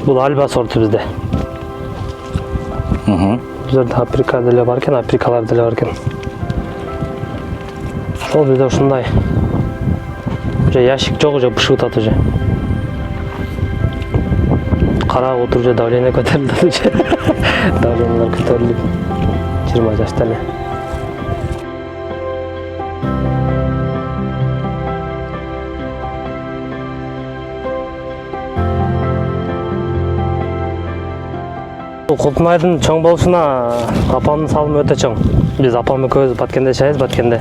Бул альба сорту бизде. Бизде Африка деле бар экен, Африкалар деле бар экен. Ошол бизде ушундай. Уже ящик жок, уже бышып атат уже. Карап отуруп уже давление көтөрүлүп уже. Давлениелер көтөрүлүп. 20 жашта эле. Кулпунайдын чоң болушуна апамдын салымы өтө чоң. Биз апам экөөбүз Баткенде жашайбыз, Баткенде.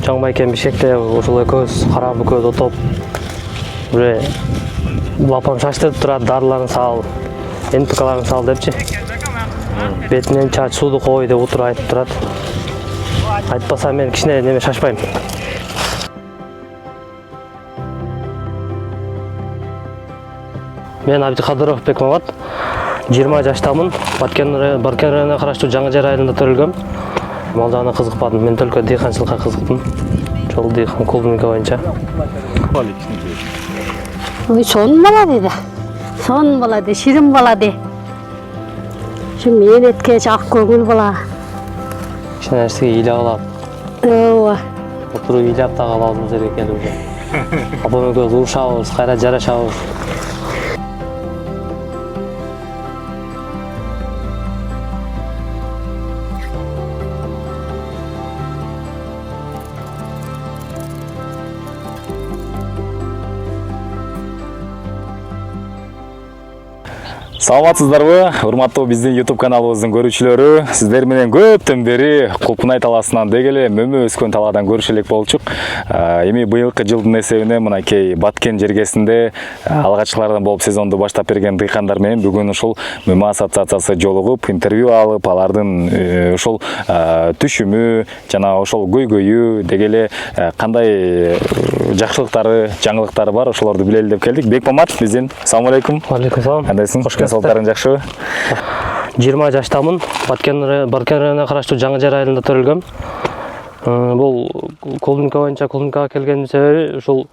Чоң байкем Бишкекте ушул экөөбүз карап экөөбүз отоп. Уже апам шаштырып турат, дарыларын сал, НПКларын сал депчи. Бетинен чач, сууду кой деп утуруп айтып турат. Айтпаса мен кичине неме шашпайм. Мен Абдикадыров Бекмамат. 20 жаштамын. Баткен районуна караштуу Жаңы Жер айылында төрөлгөм. Мал жагына кызыкпадым. Мен только дыйканчылыкка кызыктым. Ошол дыйкан клубника боюнча. Ой, сонун бала деди. Сонун бала де, ширин бала де. Şu menetkеч, ак көңүл бала. Кичине нерсеге ыйлап алат. Ооба. Отуруп ыйлап да калабыз жерге келип уже. Апам экөөбүз урушабыз, кайра жарашабыз. Саламатсыздарбы, урматтуу биздин YouTube каналыбыздын көрүүчүлөрү. Сиздер менен көптөн бери Кулпунай талаасынан дегеле мөмө өскөн талаадан көрүшө элек болчук. Эми быйылкы жылдын эсебине мынакей Баткен жергесинде алгачкылардан болуп сезонду баштап берген дыйкандар менен бүгүн ушул мөмө ассоциациясы жолугуп, интервью алып, алардын ушул түшүмү жана ошол көйгөйү дегеле кандай жакшылыктары, жаңылыктары бар, ошолорду билели деп келдик. Бекмамат биздин. Assalamu алейкум. Алейкум салам. Кандайсың? Салттарың жакшыбы? 20 жаштамын. Баткен районуна караштуу Жаңы Жер айылында төрөлгөм. Бул клубника боюнча клубникага келгендин себеби ушул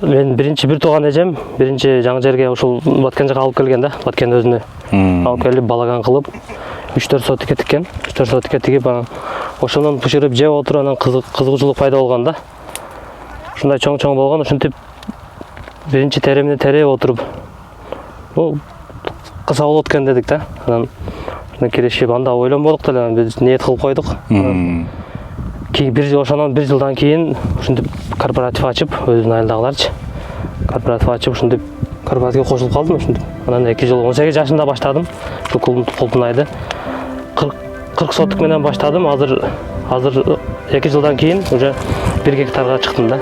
мен бир тууган эжем биринчи Жаңы Жерге ушул Баткен жака алып келген да, Баткен өзүнө. Алып келип балаган кылып 3-4 сотикке тиккен. 3-4 сотикке тигип ошондон бышырып жеп отуруп анан кызыгуучулук пайда болгон да. Ушундай чоң болгон, ушинтип биринчи теремине тереп отуруп кыса болот экен дедик да. Анан киришип анда ойлонбодук деле, биз ниет кылып койдук. Ошондон бир жылдан кийин ушинтип корпоратив ачып, өзүнүн айылдагыларчы корпоратив ачып, ушинтип корпоративге кошулуп калдым ушинтип. Анан 2 жыл 18 жашында баштадым. Ушул Кулпунайды 40 соток менен баштадым. Азыр 2 жылдан кийин уже 1 гектарга чыктым да.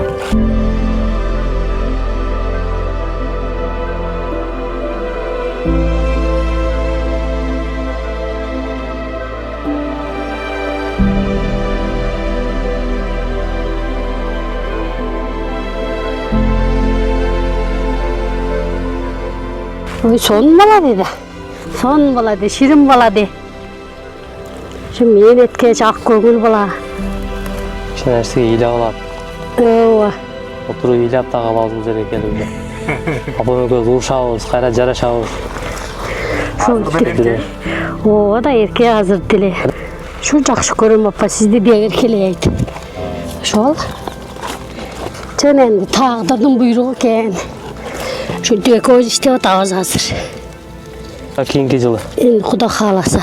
Ой, сонун бала деди. Сонун бала де, ширин бала де. Şu menetkеч, ак көңүл бала. Кичине нерсеге ыйлап алат. Ооба. Отуруп ыйлап да калабыз жерге келип уже. Апам экөөбүз урушабыз, кайра жарашабыз. Ооба да эрке азыр деле. Şu жакшы көрөм апа, сизди деп эркелейт. Ошол. Жана энди тагдырдын буйругу экен. Шунтип экөөбүз иштеп атабыз азыр. Кийинки жылы. Энди Кудай кааласа.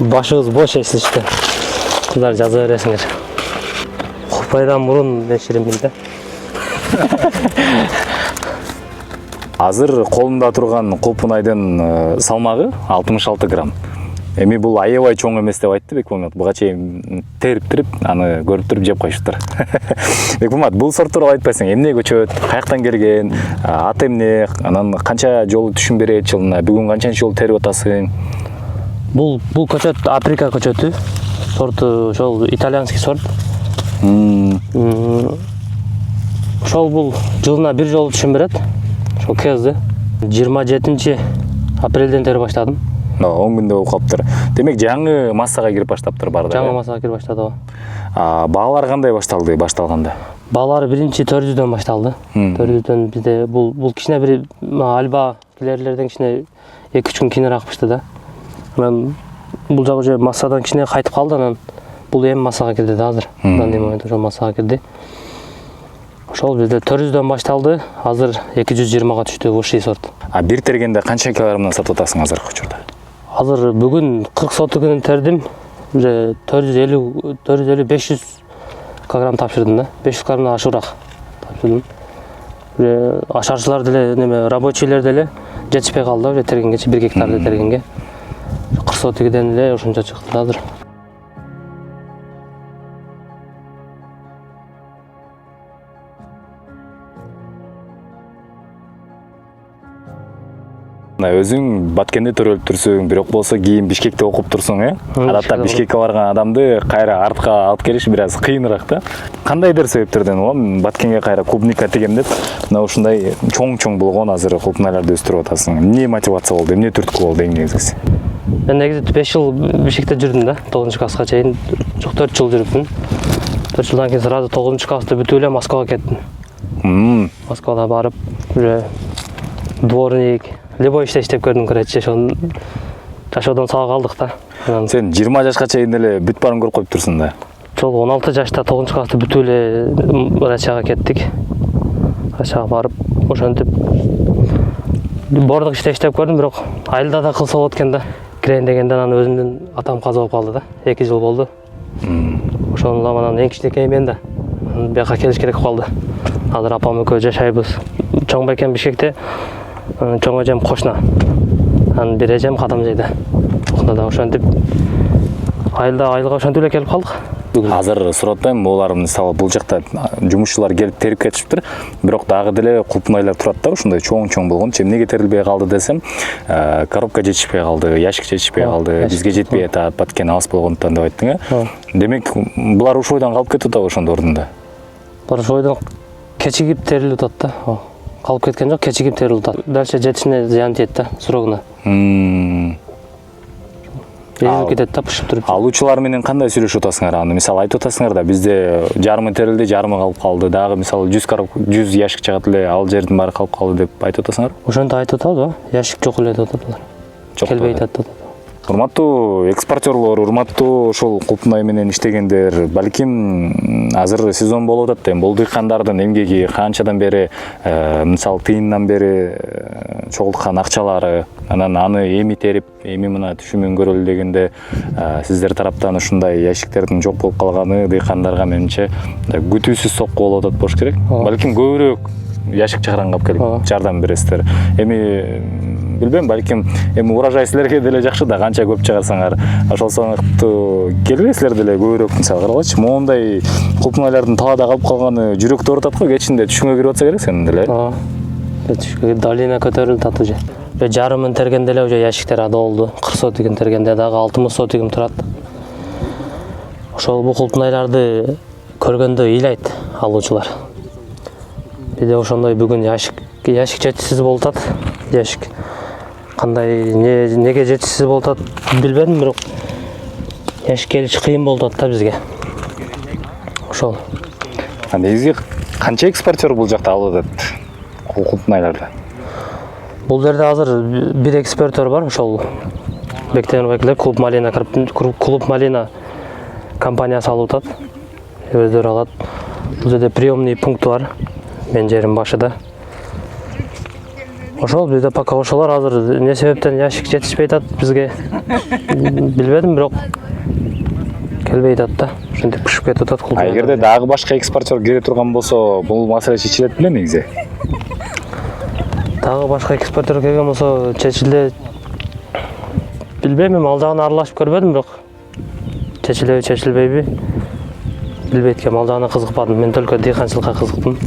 Башыбыз бош эсиште. Кыздар жаза бересиңер. Купайдан мурун мен шириммин да. Азыр колумда турган Кулпунайдын салмагы 66 грамм. Эми бул аябай чоң эмес деп айтты Бекмамат. Буга чейин терип аны көрүп туруп жеп коюштур. Бекмамат, бул сорт тууралуу айтпайсың, эмне көчөт, каяктан келген, аты эмне, анан канча жолу түшүм берет жылына, бүгүн канчанчы жолу терип атасың? Бул көчөт Африка көчөтү. Сорту ошол итальянский сорт. Ошол бул жылына 1 жолу түшүм берет. Ошол кезде 27 апрелден терип баштадым. 10 күндө болуп калыптыр. Демек жаңы массага кирип баштаптыр барды. Жаңы массага кирип баштады. Баалар кандай башталды башталганда? Балары биринчи 400дөн башталды. 400дөн бизде бул кичине бир альба килерлерден кичине 2-3 күн кийинирээк пышты да. Анан бул жагы уже массадан кичине кайтып калды, анан бул эми массага кирди да азыр. Андан эми ошо массага кирди. Ошол бизде 400дөн башталды, азыр 220га түштү высший сорт. А бир тергенде канча килограммдан сатып атасың азыркы учурда? Азыр бүгүн 40 сотыгын тердим. Уже 450-500 килограмм тапшырдым да. 500 килограммдан ашыгыраак тапшырдым. Уже ашарчылар деле, неме рабочийлер деле жетишпей калды уже тергенгечи 1 гектарды тергенге. 40 сотыгыдан эле ошончо чыкты азыр. Өзүң Баткенде төрөлүп турсуң, бирок болсо кийин Бишкекте окуп турсуң, Адатта Бишкекке барган адамды кайра артка алып келиш бир аз кыйыныраак да. Кандайдыр себептерден улам Баткенге кайра клубника тегем деп, мына ушундай чоң болгон азыр клубнайларды өстүрүп атасың. Эмне мотивация болду, эмне түрткү болду эң негизгиси? Мен негизи 5 жыл Бишкекте жүрдүм да, 9-класска чейин. Жок 4 жыл жүрүпмүн. 4 жылдан кийин сразу 9-классты бүтүп эле Москвага кеттим. Москвада барып, уже дворник, любой иште иштеп көрдүм, короче, ошон жашоодон сага калдык да. Сен 20 жашка чейин эле бүт барын көрүп коюп турсуң да. Жол 16 жашта 9-классты бүтүп эле Россияга кеттик. Россияга барып, ошентип бордук иште иштеп көрдүм, бирок айылда да кылса болот экен да. Кирейин дегенде анан өзүмдүн атам каза болуп калды да. 2 жыл болду. Ошону анан эң кичинекей мен да. Бияка келиш керек калды. Азыр апам экөө жашайбыз. Чоң байкем Бишкекте, чоң эжем Кошна. Анан бир эжем Кадамжайда. Ошондо ошентип айылга ошентип эле келип калдык. Азыр сурап атпайм, булар мисалы бул жакта жумушчулар келип терип кетишиптир, бирок дагы деле клубнайлар турат да, ошондой чоң болгон. Эмнеге терилбей калды десем, коробка жетишпей калды, ящик жетишпей калды, бизге жетпей атат, Баткен алыс болгондуктан деп айттың. Демек, булар ушул ойдон калып кетип атабы ошондо ордунда? Булар ушул ойдон кечигип терилип атат да. Калып кеткен жок, кечигип терилип атат. Дальше жетишине зыян тиет да, срогуна. Кетет да, пышып туруп. Алуучулар менен кандай сүйлөшүп атасыңар? Аны мисалы айтып атасыңар да, бизде жарымы терилди, жарымы калып калды. Дагы мисалы 100 ящик чыгат эле, ал жердин баары калып калды деп айтып атасыңар? Ошонто айтып атат, ящик жок эле деп атат алар. Келбей атат. Урматтуу экспортерлор, урматтуу ошол клубнай менен иштегендер, балким азыр сезон болуп атат, бул дыйкандардын эмгеги канчадан бери, мисалы тыйындан бери чогулткан акчалары, анан аны эми терип, эми мына түшүмүн көрөлү дегенде сиздер тараптан ушундай ящиктердин жок болуп калганы дыйкандарга менимче күтүүсүз сокку болуп атат болуш керек. Балким көбүрөөк ящик чыгарганга алып келип жардам бересиздер. Эми билбейм, балким эми урожай силерге деле жакшы да, канча көп чыгарсаңар, ошол сыяктуу келесиздер деле көбүрөөк мисалы карагылачы, моундай клубнайлардын талаада калып калганы жүрөктө ортат го, кечинде түшүнгө кирип атса керек сенин деле. Түшкө долина көтөрүлүп атат уже. Жарымын тергенде эле уже ящиктер ада болду. 40 сотыгын тергенде дагы 60 сотыгым турат. Ошол бул клубнайларды көргөндө ыйлайт алуучулар. Биде ошондой бүгүн ящик жетишсиз болуп атат. Ящик кандай неге жетишсиз болуп атат билбедим, бирок ящик келиш кыйын болуп атат да бизге. Ошол. Негизи канча экспортер бул жакта алып атат клубнайларды? Бул жерде азыр бир экспортер бар, ошол Бектенбеклер Клуб Малина компаниясы алып атат. Өздөрү алат. Бул жерде приемный пункт бар. Мен жерим башыда. Ошол бизде пока ошолор азыр эмне себептен ящик жетишпей атат бизге билбедим, бирок келбей атат да. Ошентип пышып кетип атат клуб. Эгерде дагы башка экспортер келе турган болсо, бул маселе чечилет беле негизи? Дагы башка экспортер келген болсо чечилет. Билбейм, ал жагына аралашып көрбөдүм, бирок чечилеби, чечилбейби билбейт экенмин, ал жагына кызыкпадым. Мен только дыйканчылыкка кызыктым.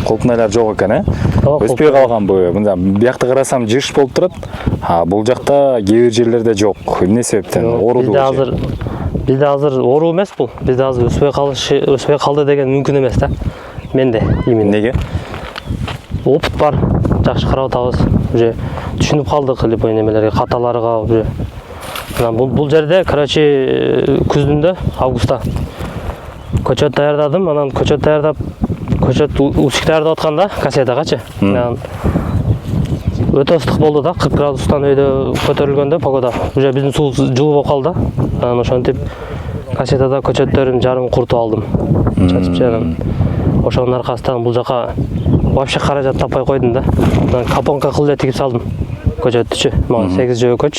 Клубнайлар жок экен, өспөй калганбы? Мында биякта карасам жыш болуп турат. Бул жакта кээ бир жерлерде жок. Эмне себептен? Орду. Бизде азыр оору эмес бул. Бизде азыр өспөй калды деген мүмкүн эмес да. Менде именно. Неге? Опыт бар. Жакшы карап атабыз. Уже түшүнүп калдык любой немелерге, каталарга уже. Бул жерде, короче, күздүндө, августта көчөт даярдадым. Анан көчөт усик даярдап атканда кассетагачы. Өтө ыстык болду да, 40 градустан өйдө көтөрүлгөндө погода. Уже биздин суу жылуу болуп калды. Анан ошентип кассетада көчөттөрдүн жарымын курутуп алдым. Чачып жибердим. Ошонун аркасынан бул жака вообще каражат таппай койдум да. Анан капонка кылып тигип салдым. Көчөттүчү. Мага 8 жөөкөч,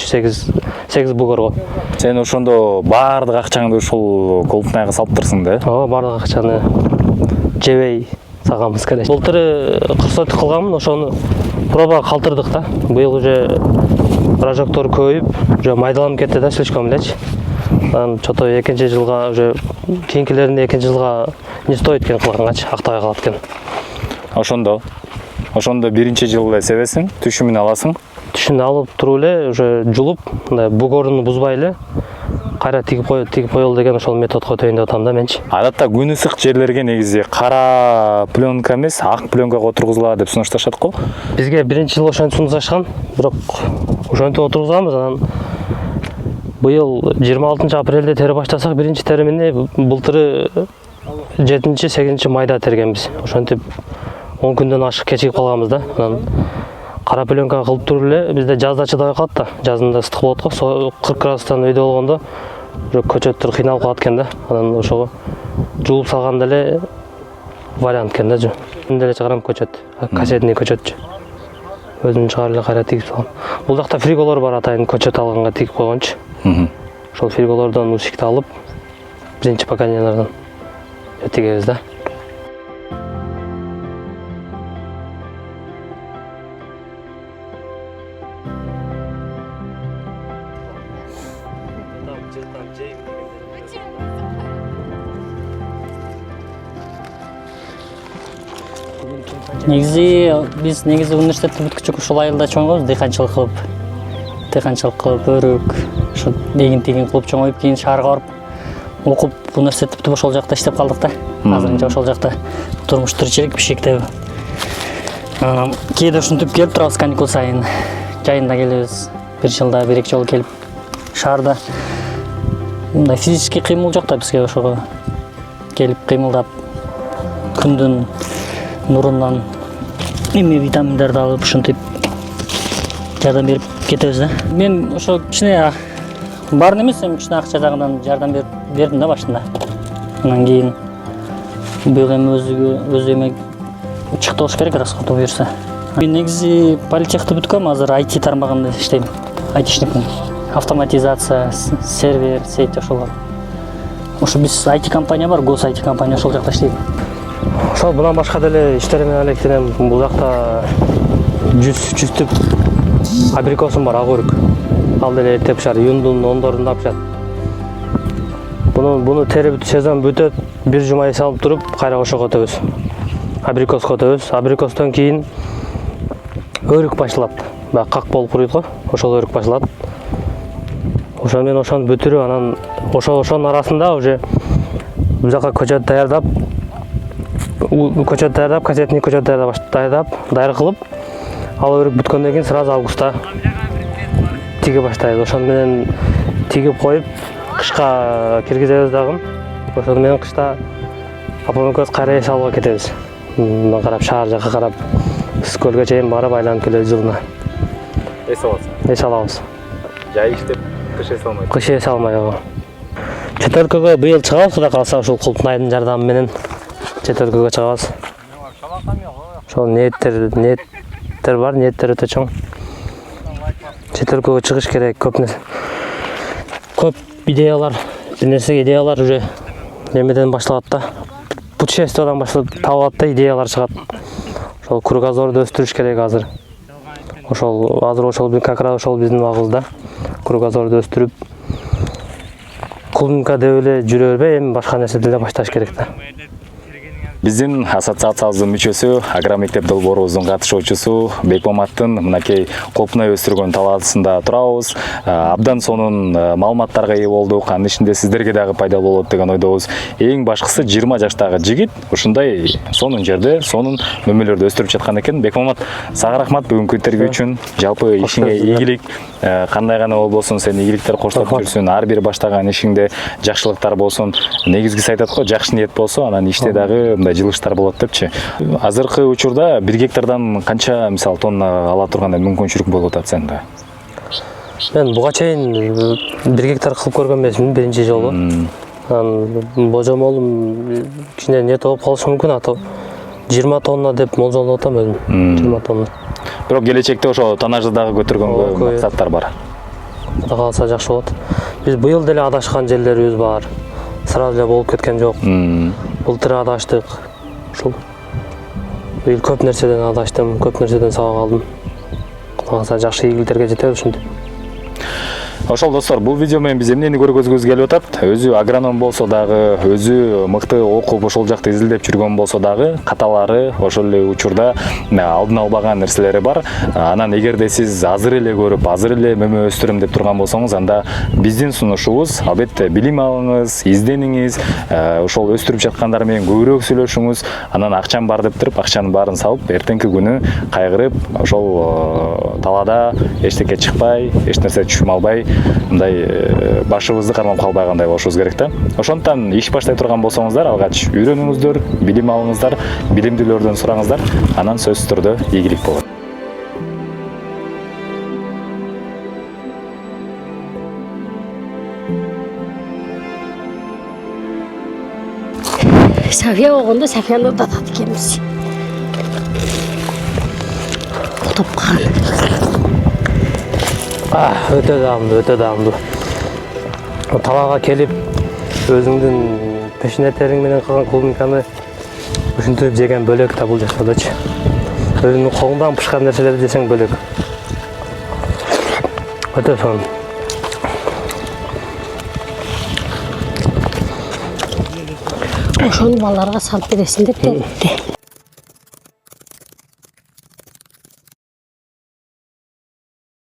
8 бугорго. Сен ошондо баардык акчаңды ушул колпунайга салыптырсың да? Ооба, баардык акчаны жебей сагамыз керек. Былтыры 40 сотик кылганмын, ошону проба калтырдык да. Быйыл уже прожектор көбөйүп, уже майдаланып кетти да, слишком элечи. Анан чото экинчи жылга уже кийинкилерин экинчи жылга не стоит экен кылгангачы, актабай калат экен. Ошондо биринчи жылы эле себесиң, түшүмүн аласың. Түшүн алып туруп эле уже жулуп, мындай бугоруну бузбай эле кайра тигип коелу деген ошол методго өтөйүн деп атам да менчи. Адатта күн ысык жерлерге негизи кара пленка эмес, ак пленкага отургузулат деп сунушташат го. Бизге биринчи жылы ошентип сунушташкан, бирок ошентип отургузганбыз. Анан быйыл 26 апрелде тере баштасак, биринчи теремини былтыры 7-8 майда тергенбиз. Ошентип 10 күндөн ашык кечигип калганбыз да. Анан кара пленка кылып туруп эле бизде жазда чыдабай калат да. Жазында ыстык болот го, 40 градустан өйдө болгондо көчөттөр кыйналып калат экен да. Анан ошого жуулуп салганда эле вариант экен да. Мен деле чыгарам көчөт, кассетный көчөтчү. Өзүм чыгарып эле кайра тигип салам. Бул жакта фриголор бар, атайын көчөт алганга тигип койгончу. Ошол фриголордон усикти алып, биринчи поколениялардан тигебиз да. Негизи биз университетти бүткүчү ушул айылда чоңойбуз, дыйканчылык кылып, өрүк, ушу эгин-тигин кылып чоңоюп, кийин шаарга барып окуп, университетти бүтүп ошол жакта иштеп калдык да. Азырынча ошол жакта турмуш тиричилик бишкектеби. Кээде ушинтип келип турабыз каникул сайын. Жайында келебиз. Бир жылда 1-2 жолу келип шаарда мындай физический кыймыл жок да бизге, ошого келип кыймылдап күндүн нурунан эми витаминдерди алып ушинтип жардам берип кетебиз да. Мен ошо кичине баарын эмес, эми кичине акча жагынан жардам бердим да башында. Анан кийин быйыл эми өзү эме чыкты болуш керек, расходу буюрса. Мен негизи политехти бүткөм, азыр IT тармагында иштейм. айтишникмин. Автоматизация, сервер, сеть ошолор. Ошо биз IT компания бар, гос IT компания, ошол жакта иштейм. Ошол мындан башка деле иштер менен алектенем. Бул жакта 100 абрикосум бар, ак өрүк. Ал деле эртеп пишар, июндун 10-дорунда пишат. Буну терип сезон бүтөт, бир жума эс алып туруп, кайра ошого өтөбүз. Абрикоско өтөбүз. Абрикостон кийин өрүк башталат. Баягы как болуп куруйт го, ошол өрүк башталат. Ошону менен ошону бүтүрүп, анан ошонун арасында уже бул жака көчөт даярдап, кассетный көчөт даяр кылып, ал өрүк бүткөндөн кийин сразу августта тиге баштайбыз. Ошону менен тигип коюп, кышка киргизебиз дагы. Ошону менен кышта апам экөөбүз кайра эс алууга кетебиз. Мындан карап шаар жака карап, Көлгө чейин барып айланып келебиз жылына. Эс аласың? Эс алабыз. Жай иштеп, кыш эс алмайсың? Кыш эс алмай, ооба. Чет өлкөгө быйыл чыгабыз, Кудай кааласа, ушул Култунайдын жардамы менен чет өлкөгө чыгабыз. Ошол ниеттер бар, ниеттер өтө чоң. Чет өлкөгө чыгыш керек, көп идеялар, идеялар уже немеден башталат да. Путешествиядан башталып табылат да, идеялар чыгат. Ошол кругозорду өстүрүш керек азыр. Ошол как раз ошол биздин убагыбызда кругозорду өстүрүп, клубника деп эле жүрө бербей, эми башка нерсе деле башташ керек да. Биздин ассоциациябыздын мүчөсү, агромектеп долбоорубуздун катышуучусу Бекмаматтын мынакей Колпунай өстүргөн талаасында турабыз. Абдан сонун маалыматтарга ээ болдук. Анын ичинде сиздерге дагы пайдалуу болот деген ойдобуз. Эң башкысы 20 жаштагы жигит ушундай сонун жерде, сонун мөмөлөрдү өстүрүп жаткан экен. Бекмамат, сага рахмат бүгүнкү интервью үчүн. Жалпы ишиңе ийгилик, кандай гана болбосун, сен ийгиликтер коштоп жүрсүң. Ар бир баштаган ишиңде жакшылыктар болсун. Негизгиси айтат го, жакшы ниет болсо, анан иште дагы мындай жылыштар болот депчи. Азыркы учурда 1 гектардан канча мисалы тонна ала турган мүмкүнчүлүк болуп атат сенде? Мен буга чейин 1 гектар кылып көргөн эмесмин, биринчи жолу. Анан божомолум кичине нет болуп калышы мүмкүн, ата 20 тонна деп болжолдоп атам өзүм. 20 тонна. Бирок келечекте ошо тоннажды дагы көтөргөнгө максаттар бар. Кудай кааласа жакшы болот. Биз быйыл деле адашкан жерлерибиз бар. Сразу эле болуп кеткен жок. Былтыр адаштык. Ушул быйыл көп нерседен адаштым, көп нерседен сабак алдым. Кудай кааласа жакшы ийгиликтерге жетебиз ушинтип. Ошол достор, бул видео менен биз эмнени көргөзгүбүз келип атат? Өзү агроном болсо дагы, өзү мыкты окуп ошол жакта изилдеп жүргөн болсо дагы, каталары ошол эле учурда алдын албаган нерселери бар. Анан эгерде сиз азыр эле көрүп, азыр эле мөмө өстүрөм деп турган болсоңуз, анда биздин сунушубуз, албетте билим алыңыз, издениңиз, ошол өстүрүп жаткандар менен көбүрөөк сүйлөшүңүз, анан акчам бар деп туруп, акчанын баарын салып, эртеңки күнү кайгырып, ошол талаада эчтеке чыкпай, эч нерсе түшүм албай, мындай башыбызды кармап калбагандай болушубуз керек да. Ошондуктан иш баштай турган болсоңуздар, алгач үйрөнүңүздөр, билим алыңыздар, билимдүүлөрдөн сураңыздар, анан сөзсүз түрдө ийгилик болот. Safiye болгондо Сафияны да татат экенбиз. Топкан. Өтө даамдуу. Талаага келип, өзүңдүн пешенеттериң менен кылган клубниканы ушинтип жеген бөлөк да бул жашоодочу. Өзүңдүн колуңдан пышкан нерселерди жесең бөлөк. Өтө сонун. Ошону балдарга салып бересиң деп